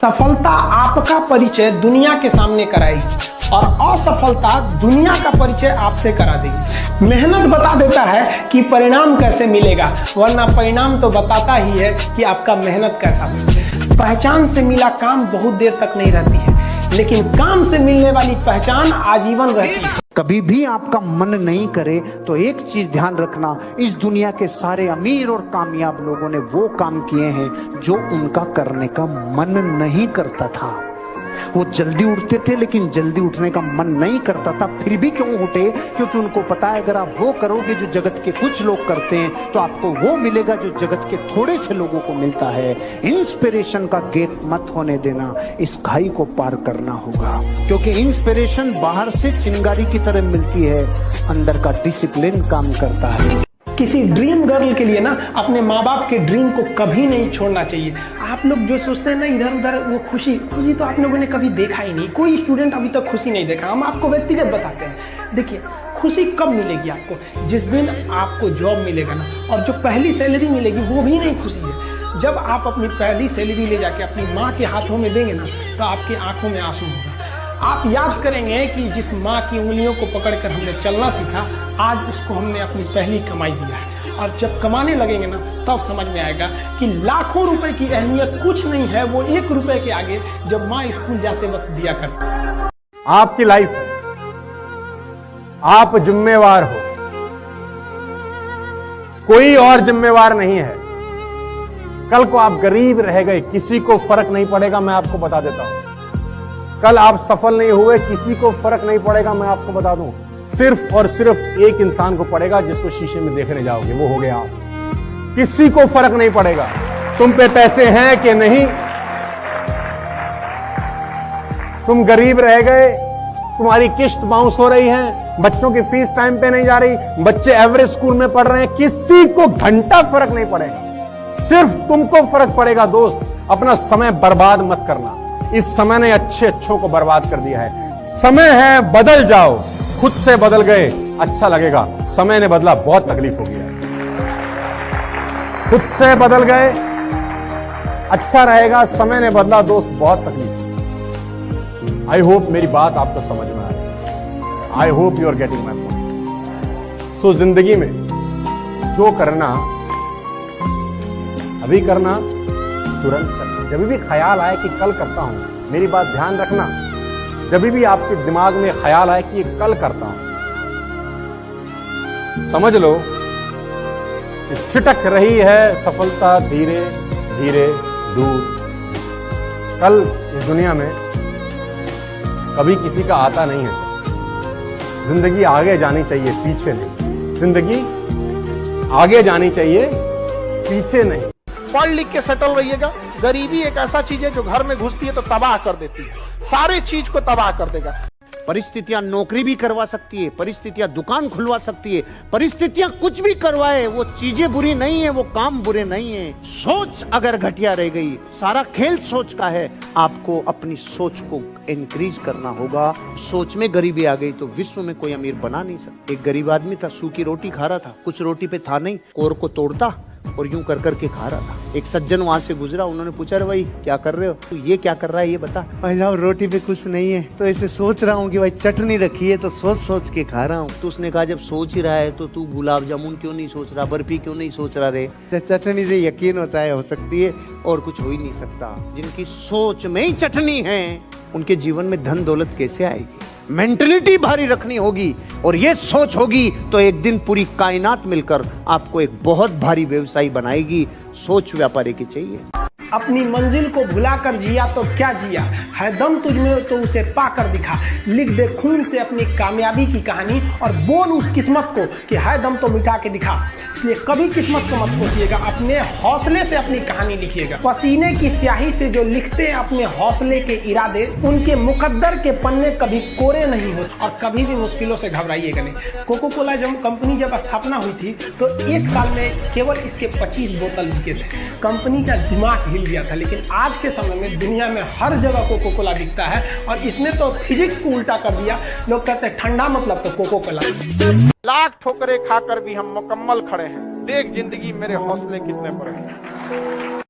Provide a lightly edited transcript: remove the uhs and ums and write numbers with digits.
सफलता आपका परिचय दुनिया के सामने कराएगी और असफलता दुनिया का परिचय आपसे करा देगी। मेहनत बता देता है कि परिणाम कैसे मिलेगा, वरना परिणाम तो बताता ही है कि आपका मेहनत कैसा है। पहचान से मिला काम बहुत देर तक नहीं रहती है, लेकिन काम से मिलने वाली पहचान आजीवन रहती है। कभी भी आपका मन नहीं करे तो एक चीज ध्यान रखना, इस दुनिया के सारे अमीर और कामयाब लोगों ने वो काम किए हैं जो उनका करने का मन नहीं करता था। वो जल्दी उठते थे, लेकिन जल्दी उठने का मन नहीं करता था, फिर भी क्यों उठे? क्योंकि उनको पता है अगर आप वो करोगे जो जगत के कुछ लोग करते हैं तो आपको वो मिलेगा जो जगत के थोड़े से लोगों को मिलता है। इंस्पिरेशन का गेट मत होने देना, इस खाई को पार करना होगा, क्योंकि इंस्पिरेशन बाहर से चिंगारी की तरह मिलती है, अंदर का डिसिप्लिन काम करता है। किसी ड्रीम गर्ल के लिए ना अपने माँ बाप के ड्रीम को कभी नहीं छोड़ना चाहिए। आप लोग जो सोचते हैं ना इधर उधर, वो खुशी तो आप लोगों ने कभी देखा ही नहीं। कोई स्टूडेंट अभी तक खुशी नहीं देखा। हम आपको व्यक्तिगत बताते हैं। देखिए, खुशी कब मिलेगी आपको? जिस दिन आपको जॉब मिलेगा ना, और जो पहली सैलरी मिलेगी वो भी नहीं खुशी है। जब आप अपनी पहली सैलरी ले जाके अपनी माँ के हाथों में देंगे ना, तो आपकी आंखों में आंसू होगा। आप याद करेंगे कि जिस माँ की उंगलियों को पकड़कर हमने चलना सीखा, आज उसको हमने अपनी पहली कमाई दिया है। और जब कमाने लगेंगे ना, तब समझ में आएगा कि लाखों रुपए की अहमियत कुछ नहीं है, वो 1 रुपए के आगे जब माँ स्कूल जाते वक्त दिया करती। आपकी लाइफ है, आप जिम्मेवार हो, कोई और जिम्मेवार नहीं है। कल को आप गरीब रह गए, किसी को फर्क नहीं पड़ेगा, मैं आपको बता देता हूं। कल आप सफल नहीं हुए, किसी को फर्क नहीं पड़ेगा, मैं आपको बता दूं। सिर्फ और सिर्फ एक इंसान को पड़ेगा जिसको शीशे में देखने जाओगे, वो हो गया आप। किसी को फर्क नहीं पड़ेगा तुम पे पैसे हैं कि नहीं, तुम गरीब रह गए, तुम्हारी किस्त बाउंस हो रही है, बच्चों की फीस टाइम पे नहीं जा रही, बच्चे एवरेज स्कूल में पढ़ रहे हैं, किसी को घंटा फर्क नहीं पड़ेगा। सिर्फ तुमको फर्क पड़ेगा। दोस्त, अपना समय बर्बाद मत करना। इस समय ने अच्छों को बर्बाद कर दिया है। समय है, बदल जाओ। खुद से बदल गए, अच्छा लगेगा। समय ने बदला, बहुत तकलीफ हो गया। खुद से बदल गए, अच्छा रहेगा। समय ने बदला दोस्त, बहुत तकलीफ। आई होप मेरी बात आपको समझ में आ रही है। I hope you are getting my point. So जिंदगी में जो करना अभी करना, तुरंत करना। जब भी ख्याल आए कि कल करता हूं, मेरी बात ध्यान रखना, जब भी आपके दिमाग में ख्याल आए कि ये कल करता हूं, समझ लो कि छिटक रही है सफलता धीरे धीरे दूर। कल इस दुनिया में कभी किसी का आता नहीं है। जिंदगी आगे जानी चाहिए, पीछे नहीं। जिंदगी आगे जानी चाहिए, पीछे नहीं। पढ़ लिख के सेटल रहिएगा। गरीबी एक ऐसा चीज है जो घर में घुसती है तो तबाह कर देती है, सारे चीज को तबाह कर देगा। परिस्थितियां नौकरी भी करवा सकती है, परिस्थितियां दुकान खुलवा सकती है, परिस्थितियां कुछ भी करवाए, वो चीजें बुरी नहीं है, वो काम बुरे नहीं है। सोच अगर घटिया रह गई, सारा खेल सोच का है। आपको अपनी सोच को इंक्रीज करना होगा। सोच में गरीबी आ गई तो विश्व में कोई अमीर बना नहीं सकता। एक गरीब आदमी था, सूखी रोटी खा रहा था, कुछ रोटी पे था नहीं, कोर को तोड़ता और यूं कर करके खा रहा था। एक सज्जन वहां से गुजरा, उन्होंने पूछा, अरे भाई क्या कर रहे हो? तू ये क्या कर रहा है, ये बता। भाई साहब, रोटी पे कुछ नहीं है, तो ऐसे सोच रहा हूँ कि भाई चटनी रखी है तो सोच सोच के खा रहा हूँ। तो उसने कहा, जब सोच ही रहा है तो तू गुलाब जामुन क्यों नहीं सोच रहा, बर्फी क्यों नहीं सोच रहा रे? चटनी से यकीन होता है हो सकती है, और कुछ हो ही नहीं सकता। जिनकी सोच में ही चटनी है, उनके जीवन में धन दौलत कैसे आएगी? मेंटलिटी भारी रखनी होगी, और ये सोच होगी तो एक दिन पूरी कायनात मिलकर आपको एक बहुत भारी व्यवसायी बनाएगी। सोच व्यापारी की चाहिए। अपनी मंजिल को भुलाकर जिया तो क्या जिया, है दम तुझमें तो उसे पाकर दिखा। लिख दे खून से अपनी कामयाबी की कहानी, और बोल उस किस्मत को कि है दम तो मिटा के दिखा। इसलिए कभी किस्मत को मत कोसिएगा, अपने हौसले से अपनी कहानी लिखिएगा। पसीने की स्याही से जो लिखते हैं अपने हौसले के इरादे, उनके मुकद्दर के पन्ने कभी कोरे नहीं होते। और कभी भी मुश्किलों से घबराइएगा नहीं। कोको कोला जब कंपनी जब स्थापना हुई थी तो 1 साल में केवल इसके 25 बोतल बिके थे। कंपनी का दिमाग हिल गया था। लेकिन आज के समय में दुनिया में हर जगह कोको कोला बिकता है, और इसने तो फिजिक्स को उल्टा कर दिया। लोग कहते हैं ठंडा मतलब तो कोको कोला। लाख ठोकरे खाकर भी हम मुकम्मल खड़े हैं। देख जिंदगी मेरे हौसले कितने बड़े हैं।